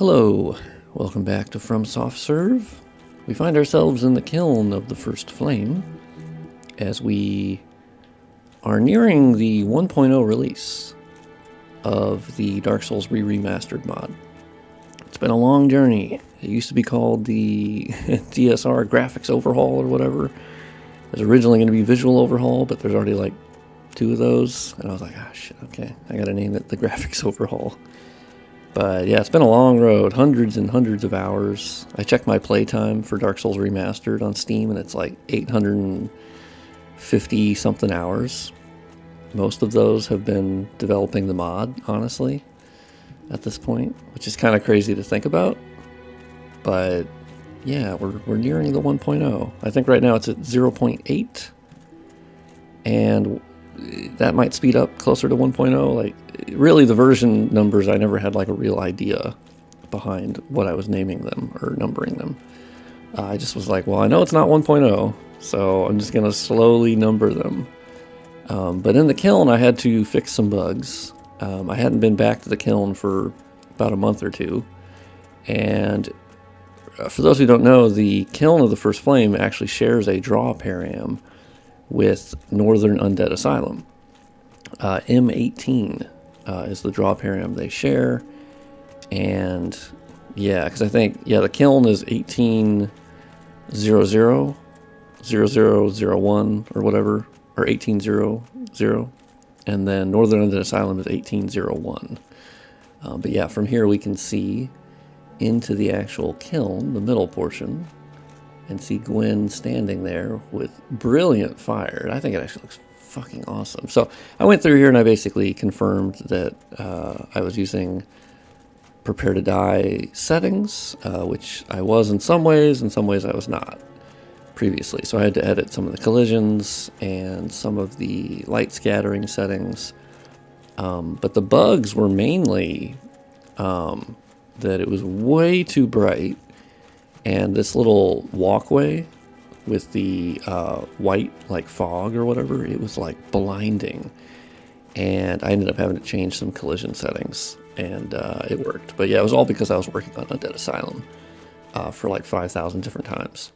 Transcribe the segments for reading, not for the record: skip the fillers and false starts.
Hello, welcome back to From Soft Serve. We find ourselves in the kiln of the first flame as we are nearing the 1.0 release of the Dark Souls Re-Remastered mod. It's been a long journey. It used to be called the DSR Graphics Overhaul or whatever. It was originally going to be Visual Overhaul, but there's already like 2 of those, and I was like, ah, shit, okay, I gotta name it the Graphics Overhaul. But yeah, it's been a long road, hundreds and hundreds of hours. I checked my playtime for Dark Souls Remastered on Steam, and it's like 850 something hours. Most of those have been developing the mod, honestly, at this point, which is kind of crazy to think about. But yeah, we're nearing the 1.0. I think right now it's at 0.8, and that might speed up closer to 1.0. Like, really, the version numbers, I never had like a real idea behind what I was naming them or numbering them. I just was like, well, I know it's not 1.0, so I'm just going to slowly number them. But in the kiln, I had to fix some bugs. I hadn't been back to the kiln for about a month or two. And for those who don't know, the kiln of the First Flame actually shares a draw param with Northern Undead Asylum. M18 is the draw param they share. And yeah, because I think, yeah, the kiln is 1800, 0001 or whatever, or 1800, and then Northern Undead Asylum is 1801. But yeah, from here we can see into the actual kiln, the middle portion, and see Gwen standing there with brilliant fire. I think it actually looks fucking awesome. So I went through here and I basically confirmed that I was using Prepare to Die settings, which I was in some ways I was not previously. So I had to edit some of the collisions and some of the light scattering settings. But the bugs were mainly that it was way too bright, and this little walkway with the white like fog or whatever, it was like blinding, and I ended up having to change some collision settings, and it worked. But yeah, it was all because I was working on Undead Asylum for like 5,000 different times.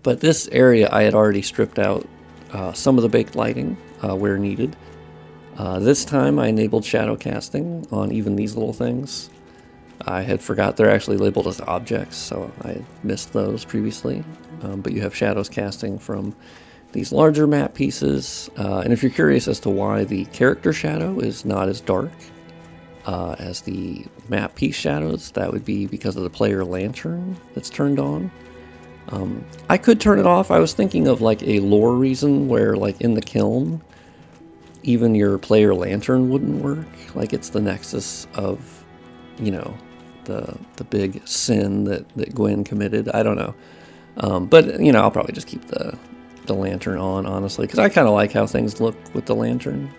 But this area I had already stripped out some of the baked lighting where needed. This time I enabled shadow casting on even these little things. I had forgot they're actually labeled as objects, so I had missed those previously. But you have shadows casting from these larger map pieces. And if you're curious as to why the character shadow is not as dark as the map piece shadows, that would be because of the player lantern that's turned on. I could turn it off. I was thinking of like a lore reason where, like, in the kiln, even your player lantern wouldn't work. Like, it's the nexus of, you know, the big sin that Gwen committed. I don't know. But, you know, I'll probably just keep the lantern on, honestly, because I kind of like how things look with the lantern.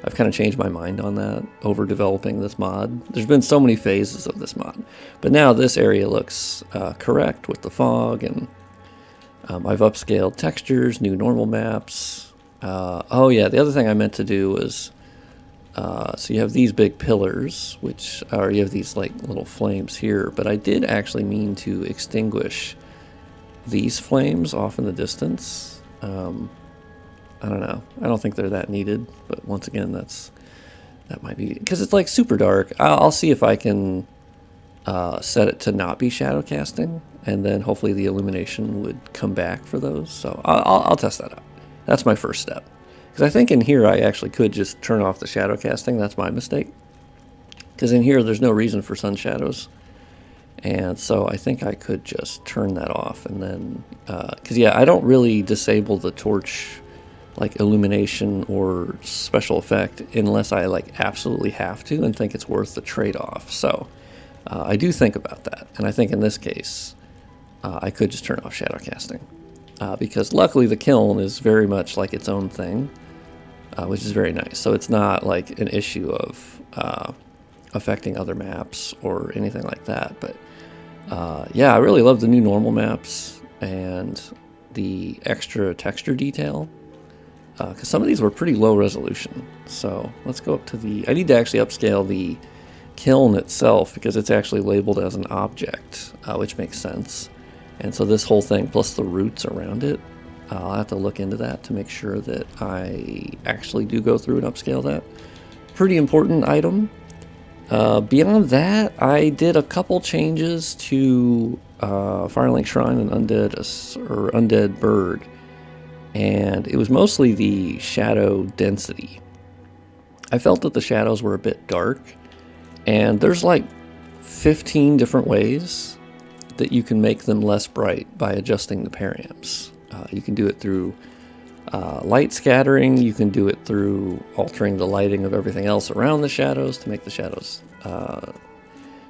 I've kind of changed my mind on that over developing this mod. There's been so many phases of this mod. But now this area looks correct with the fog, and I've upscaled textures, new normal maps. Oh yeah, the other thing I meant to do was, so you have these big pillars, which are, you have these like little flames here, but I did actually mean to extinguish these flames off in the distance. I don't know. I don't think they're that needed, but once again, that might be, because it's like super dark. I'll see if I can set it to not be shadow casting, and then hopefully the illumination would come back for those. So I'll test that out. That's my first step. Because I think in here I actually could just turn off the shadow casting. That's my mistake. Because in here there's no reason for sun shadows. And so I think I could just turn that off, and then, because yeah, I don't really disable the torch like illumination or special effect unless I like absolutely have to and think it's worth the trade-off. So I do think about that, and I think in this case I could just turn off shadow casting, because luckily the kiln is very much like its own thing, which is very nice. So it's not like an issue of affecting other maps or anything like that. But yeah, I really love the new normal maps and the extra texture detail, because some of these were pretty low resolution. So let's go up to the, I need to actually upscale the kiln itself, because it's actually labeled as an object, which makes sense. And so this whole thing, plus the roots around it, I'll have to look into that to make sure that I actually do go through and upscale that. Pretty important item. Beyond that, I did a couple changes to Firelink Shrine and Undead Burg, and it was mostly the shadow density. I felt that the shadows were a bit dark, and there's like 15 different ways that you can make them less bright by adjusting the params. You can do it through light scattering, you can do it through altering the lighting of everything else around the shadows to make the shadows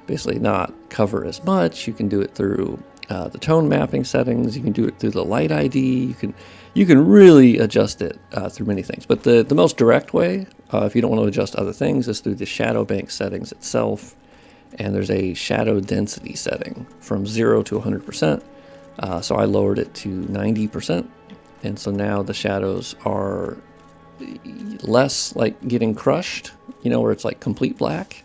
basically not cover as much. You can do it through the tone mapping settings, you can do it through the light ID, you can really adjust it through many things. But the most direct way, if you don't want to adjust other things, is through the shadow bank settings itself. And there's a shadow density setting from 0 to 100%. So I lowered it to 90%, and so now the shadows are less like getting crushed, you know, where it's like complete black.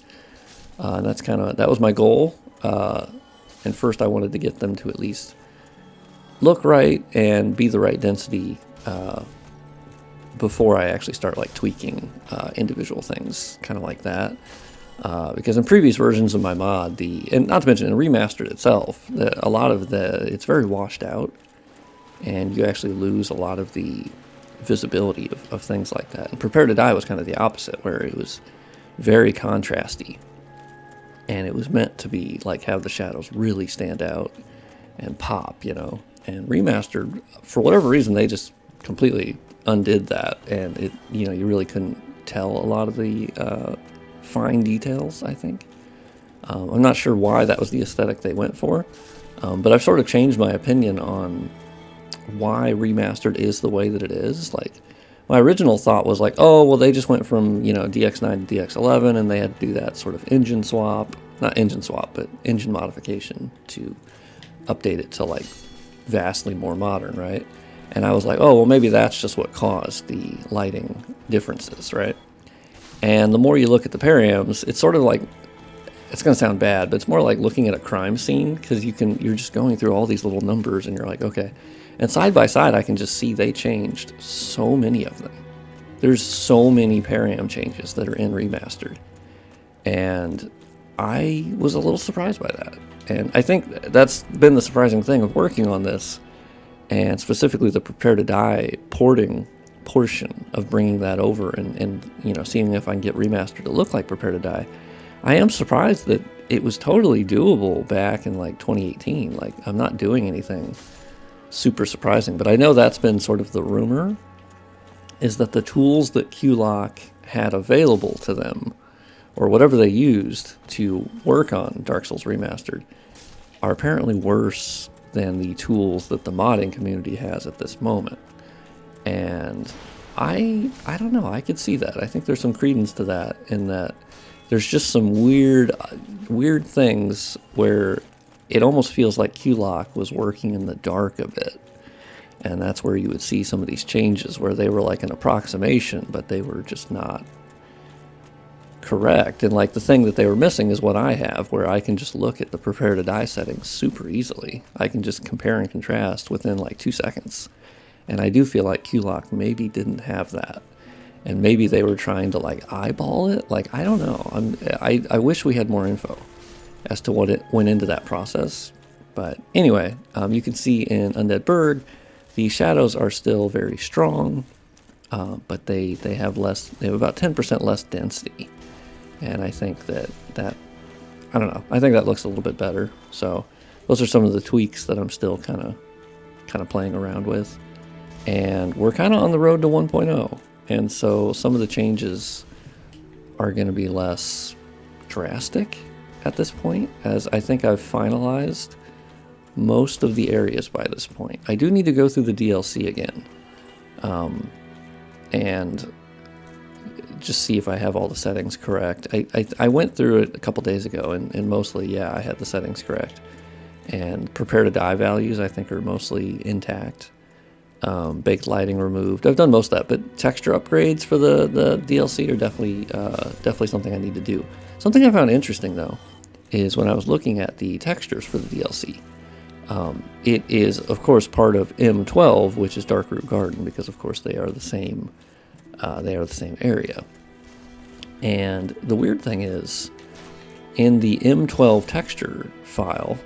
And that was my goal. And first I wanted to get them to at least look right and be the right density before I actually start like tweaking individual things, kind of like that. Because in previous versions of my mod, and not to mention in Remastered itself, it's very washed out, and you actually lose a lot of the visibility of things like that. And Prepare to Die was kind of the opposite, where it was very contrasty, and it was meant to be like have the shadows really stand out and pop, you know. And Remastered, for whatever reason, they just completely undid that, and you really couldn't tell a lot of the fine details, I think. I'm not sure why that was the aesthetic they went for, but I've sort of changed my opinion on why Remastered is the way that it is. Like, my original thought was like, oh, well, they just went from, DX9 to DX11, and they had to do that sort of engine swap, not engine swap, but engine modification to update it to like vastly more modern, right? And I was like, oh, well, maybe that's just what caused the lighting differences, right? And the more you look at the params, it's sort of like, it's going to sound bad, but it's more like looking at a crime scene, because you're just going through all these little numbers, and you're like, okay. And side by side, I can just see they changed so many of them. There's so many param changes that are in Remastered. And I was a little surprised by that. And I think that's been the surprising thing of working on this, and specifically the Prepare to Die porting portion of bringing that over and seeing if I can get Remastered to look like Prepare to Die. I am surprised that it was totally doable back in like 2018. Like, I'm not doing anything super surprising, but I know that's been sort of the rumor, is that the tools that QLock had available to them, or whatever they used to work on Dark Souls Remastered, are apparently worse than the tools that the modding community has at this moment. And I don't know, I could see that. I think there's some credence to that, in that there's just some weird things where it almost feels like QLock was working in the dark a bit. And that's where you would see some of these changes, where they were like an approximation, but they were just not correct. And like the thing that they were missing is what I have, where I can just look at the Prepare to Die settings super easily. I can just compare and contrast within like 2 seconds. And I do feel like QLock maybe didn't have that. And maybe they were trying to like eyeball it. Like, I don't know. I wish we had more info as to what it went into that process. But anyway, you can see in Undead Burg, the shadows are still very strong, but they have about 10% less density. And I think that I don't know. I think that looks a little bit better. So those are some of the tweaks that I'm still kind of playing around with. And we're kind of on the road to 1.0. And so some of the changes are going to be less drastic at this point, as I think I've finalized most of the areas by this point. I do need to go through the DLC again and just see if I have all the settings correct. I went through it a couple days ago, and mostly, yeah, I had the settings correct. And Prepare to Die values, I think, are mostly intact. Baked lighting removed. I've done most of that, but texture upgrades for the DLC are definitely something I need to do. Something I found interesting, though, is when I was looking at the textures for the DLC. It is, of course, part of M12, which is Darkroot Garden, because, of course, they are the same. They are the same area. And the weird thing is, in the M12 texture file,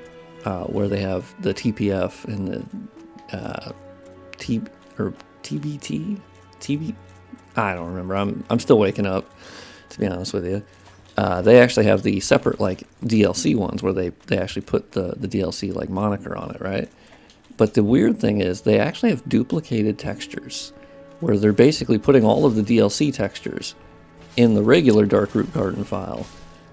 where they have the TPF and the TBT, I don't remember. I'm still waking up, to be honest with you. They actually have the separate like DLC ones where they actually put the DLC like moniker on it, right? But the weird thing is they actually have duplicated textures where they're basically putting all of the DLC textures in the regular Darkroot Garden file,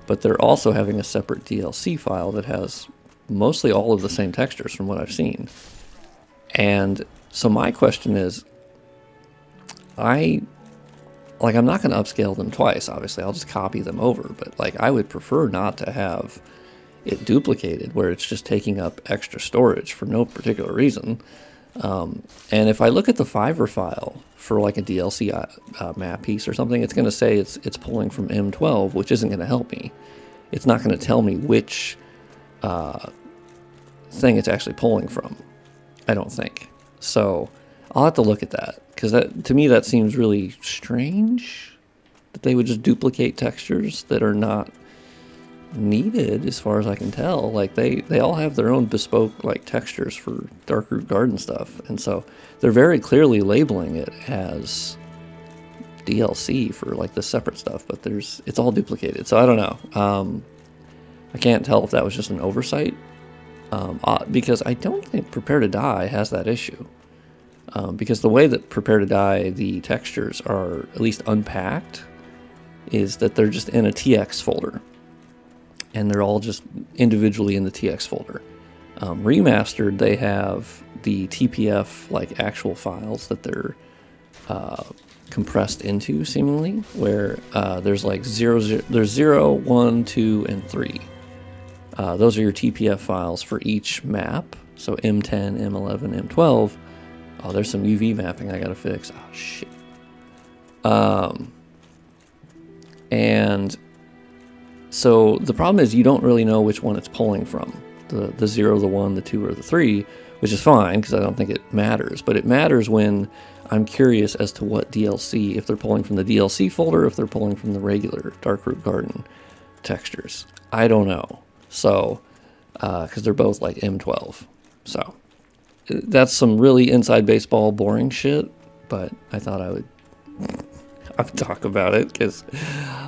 but they're also having a separate DLC file that has mostly all of the same textures from what I've seen. And so my question is, I'm not going to upscale them twice, obviously. I'll just copy them over, but like I would prefer not to have it duplicated where it's just taking up extra storage for no particular reason. And if I look at the Fiverr file for like a DLC map piece or something, it's going to say it's pulling from M12, which isn't going to help me. It's not going to tell me which thing it's actually pulling from, I don't think. So I'll have to look at that, because to me that seems really strange that they would just duplicate textures that are not needed, as far as I can tell. Like they all have their own bespoke like textures for Darkroot Garden stuff, and so they're very clearly labeling it as DLC for like the separate stuff, but it's all duplicated. So I don't know. I can't tell if that was just an oversight, because I don't think Prepare to Die has that issue. Because the way that Prepare to Die, the textures are at least unpacked, is that they're just in a TX folder. And they're all just individually in the TX folder. Remastered, they have the TPF, like actual files that they're compressed into, seemingly, where there's like 0, 1, 2, and 3. Those are your TPF files for each map. So M10, M11, M12. Oh, there's some UV mapping I gotta fix. Oh, shit. And so the problem is you don't really know which one it's pulling from. The 0, the 1, the 2, or the 3, which is fine, because I don't think it matters. But it matters when I'm curious as to what DLC, if they're pulling from the DLC folder, if they're pulling from the regular Darkroot Garden textures. I don't know. So, because they're both like M12. So that's some really inside baseball boring shit, but I thought I would talk about it, because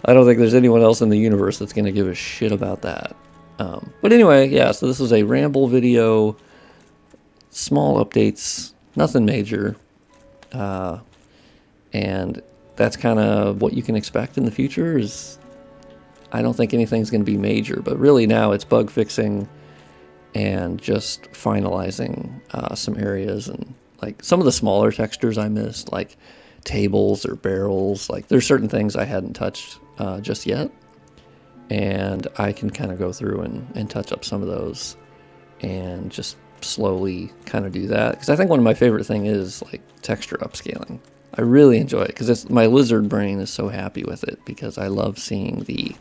I don't think there's anyone else in the universe that's going to give a shit about that. But anyway, yeah, so this is a ramble video, small updates, nothing major, and that's kind of what you can expect in the future. Is I don't think anything's going to be major, but really now it's bug fixing and just finalizing some areas, and like some of the smaller textures I missed, like tables or barrels. Like there's certain things I hadn't touched just yet, and I can kind of go through and touch up some of those and just slowly kind of do that, because I think one of my favorite thing is like texture upscaling. I really enjoy it because my lizard brain is so happy with it, because I love seeing the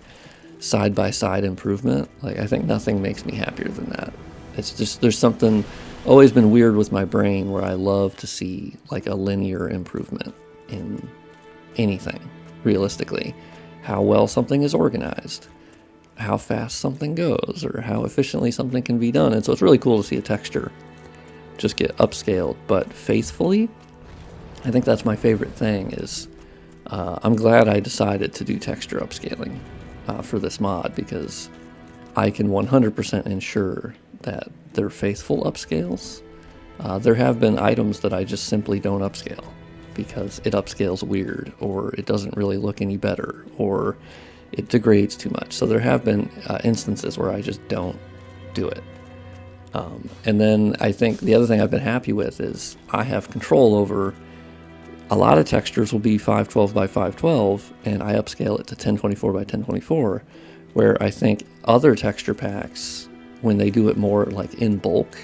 side-by-side improvement. Like I think nothing makes me happier than that. It's just, there's something always been weird with my brain where I love to see like a linear improvement in anything, realistically. How well something is organized, how fast something goes, or how efficiently something can be done. And so it's really cool to see a texture just get upscaled, but faithfully. I think that's my favorite thing. Is I'm glad I decided to do texture upscaling for this mod, because I can 100% ensure that they're faithful upscales. There have been items that I just simply don't upscale because it upscales weird, or it doesn't really look any better, or it degrades too much. So there have been instances where I just don't do it. And then I think the other thing I've been happy with is I have control over a lot of textures will be 512 by 512, and I upscale it to 1024 by 1024, where I think other texture packs, when they do it more like in bulk,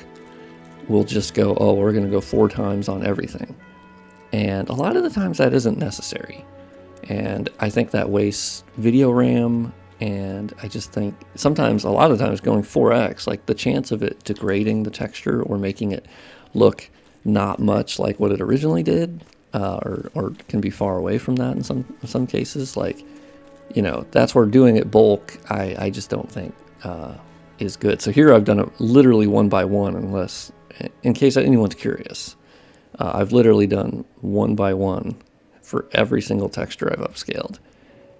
will just go, oh, we're going to go 4 times on everything. And a lot of the times that isn't necessary. And I think that wastes video RAM, And I just think sometimes, a lot of times, going 4x, like the chance of it degrading the texture or making it look not much like what it originally did, or can be far away from that in some cases. Like, you know, that's where doing it bulk, I just don't think is good. So here I've done it literally one by one, unless, in case anyone's curious, I've literally done one by one for every single texture I've upscaled,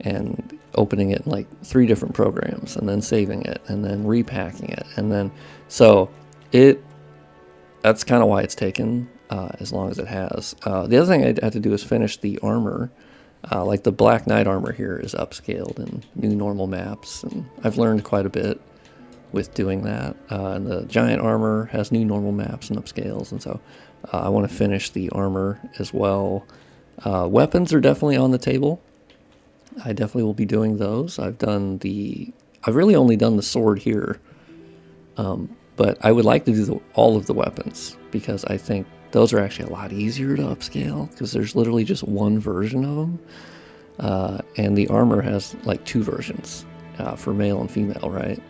and opening it in like 3 different programs, and then saving it, and then repacking it, and then, so that's kind of why it's taken as long as it has. The other thing I had to do is finish the armor. Like the Black Knight armor here is upscaled in new normal maps, and I've learned quite a bit with doing that. And the giant armor has new normal maps and upscales, and so I want to finish the armor as well. Weapons are definitely on the table. I definitely will be doing those. I've really only done the sword here, but I would like to do all of the weapons, because I think those are actually a lot easier to upscale, because there's literally just one version of them. And the armor has like 2 versions for male and female, right?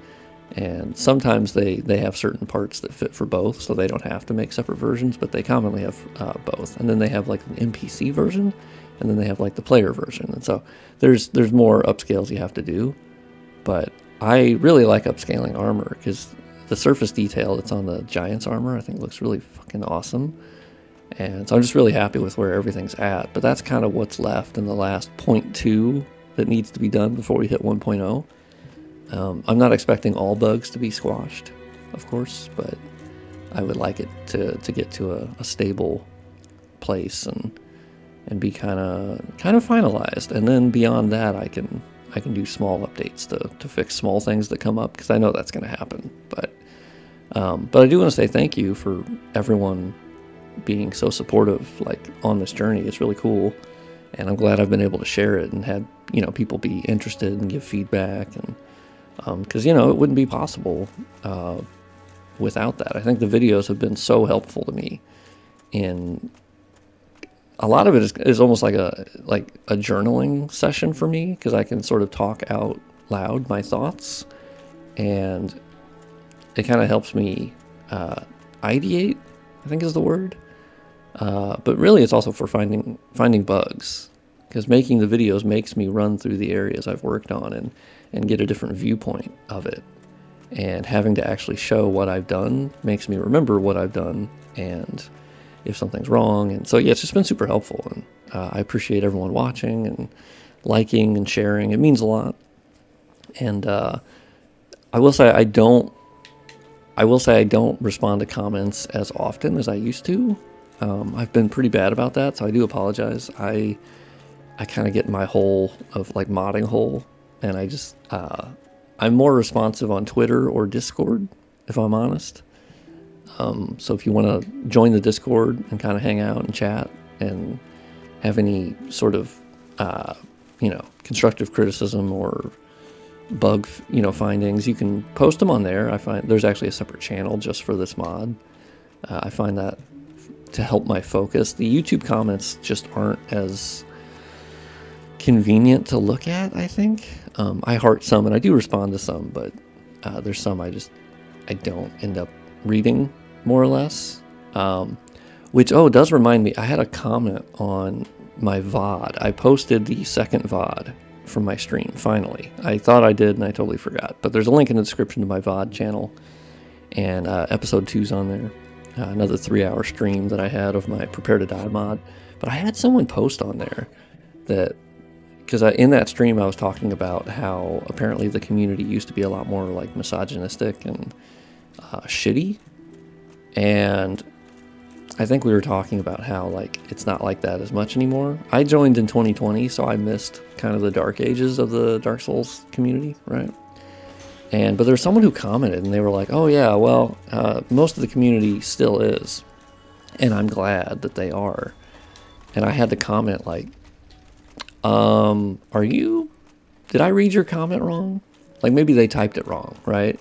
And sometimes they have certain parts that fit for both, so they don't have to make separate versions, but they commonly have both. And then they have like an NPC version, and then they have like the player version. And so there's more upscales you have to do. But I really like upscaling armor, because the surface detail that's on the Giant's armor, I think, looks really fucking awesome. And so I'm just really happy with where everything's at. But that's kind of what's left in the last 0.2 that needs to be done before we hit 1.0. I'm not expecting all bugs to be squashed, of course, but I would like it to get to a stable place and be kind of finalized. And then beyond that, I can do small updates to fix small things that come up, because I know that's going to happen. But I do want to say thank you for everyone being so supportive, like, on this journey. It's really cool, and I'm glad I've been able to share it and had, you know, people be interested and give feedback, and because, you know, it wouldn't be possible without that. I think the videos have been so helpful to me, and a lot of it is almost like a journaling session for me, because I can sort of talk out loud my thoughts, and it kind of helps me ideate, I think is the word. But really, it's also for finding bugs, because making the videos makes me run through the areas I've worked on and get a different viewpoint of it. And having to actually show what I've done makes me remember what I've done and if something's wrong. And so, yeah, it's just been super helpful. And I appreciate everyone watching and liking and sharing. It means a lot. And I will say I don't respond to comments as often as I used to. I've been pretty bad about that, so I do apologize. I kind of get in my hole of, like, modding hole, and I just I'm more responsive on Twitter or Discord, if I'm honest. So if you want to join the Discord and kind of hang out and chat and have any sort of constructive criticism or bug findings, you can post them on there. I find there's actually a separate channel just for this mod. I find that to help my focus. The YouTube comments just aren't as convenient to look at, I think. I heart some and I do respond to some, but there's some I don't end up reading, more or less. Which does remind me, I had a comment on my VOD. I posted the second VOD from my stream, finally. I thought I did and I totally forgot, but there's a link in the description to my VOD channel, and episode 2's on there. Another 3-hour stream that I had of my Prepare to Die mod. But I had someone post on there that, because in that stream I was talking about how apparently the community used to be a lot more, like, misogynistic and shitty, and I think we were talking about how, like, it's not like that as much anymore. I joined in 2020, so I missed kind of the dark ages of the Dark Souls community, right? But there's someone who commented, and they were like, oh yeah, well, most of the community still is, and I'm glad that they are. And I had to comment, like, did I read your comment wrong? Like, maybe they typed it wrong, right?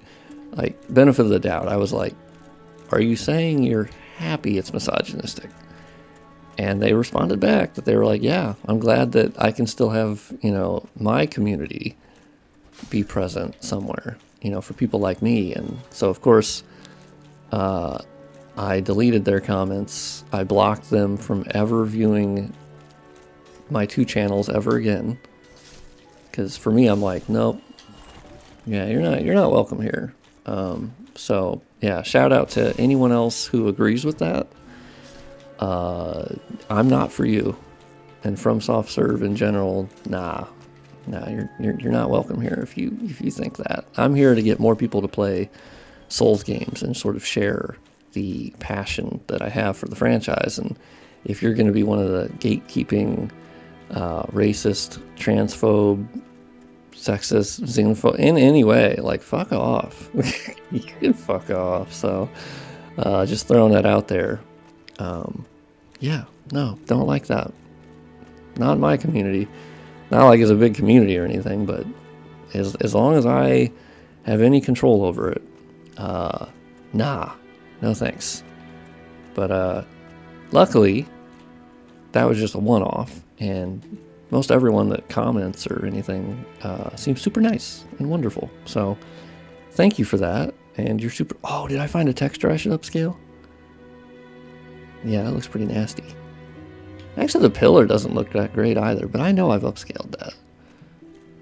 Like, benefit of the doubt, I was like, are you saying you're happy it's misogynistic? And they responded back that they were like, yeah, I'm glad that I can still have, my community be present somewhere, you know, for people like me. And so, of course, I deleted their comments. I blocked them from ever viewing my 2 channels ever again. Because for me, I'm like, nope. Yeah, you're not welcome here. So yeah, shout out to anyone else who agrees with that. I'm not for you, and from soft serve in general, nah, you're not welcome here if you think that. I'm here to get more people to play Souls games and sort of share the passion that I have for the franchise. And if you're going to be one of the gatekeeping, racist, transphobe, sexist, xenophobe in any way, like, fuck off. You can fuck off. So just throwing that out there. Yeah, no, don't like that. Not in my community. Not like it's a big community or anything, but as long as I have any control over it, nah, no thanks. But luckily, that was just a one-off, and most everyone that comments or anything seems super nice and wonderful. So thank you for that. And you're super... Oh, did I find a texture I should upscale? Yeah, that looks pretty nasty. Actually, the pillar doesn't look that great either, but I know I've upscaled that.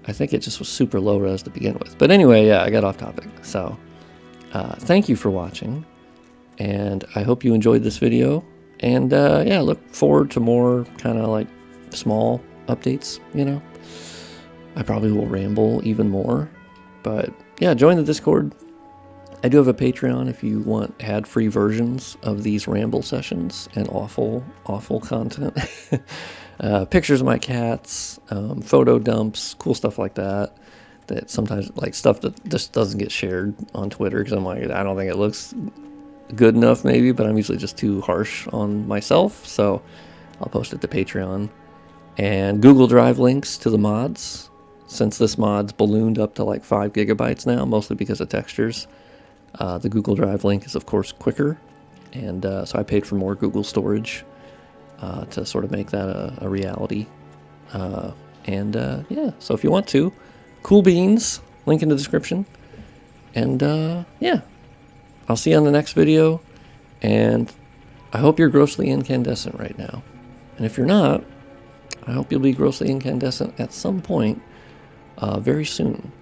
I think it just was super low res to begin with. But anyway, yeah, I got off topic. So thank you for watching, and I hope you enjoyed this video. And yeah, look forward to more kind of like small updates, you know. I probably will ramble even more, but yeah, join the Discord. I do have a Patreon if you want ad-free versions of these ramble sessions and awful content. Pictures of my cats, photo dumps, cool stuff like that. That sometimes, like, stuff that just doesn't get shared on Twitter because I'm like, I don't think it looks good enough maybe, but I'm usually just too harsh on myself, so I'll post it to Patreon. And Google Drive links to the mods, since this mod's ballooned up to like 5 gigabytes now, mostly because of textures. The Google Drive link is, of course, quicker, and so I paid for more Google storage to sort of make that a reality. Yeah, so if you want to, cool beans, link in the description. And yeah, I'll see you on the next video, and I hope you're grossly incandescent right now. And if you're not, I hope you'll be grossly incandescent at some point very soon.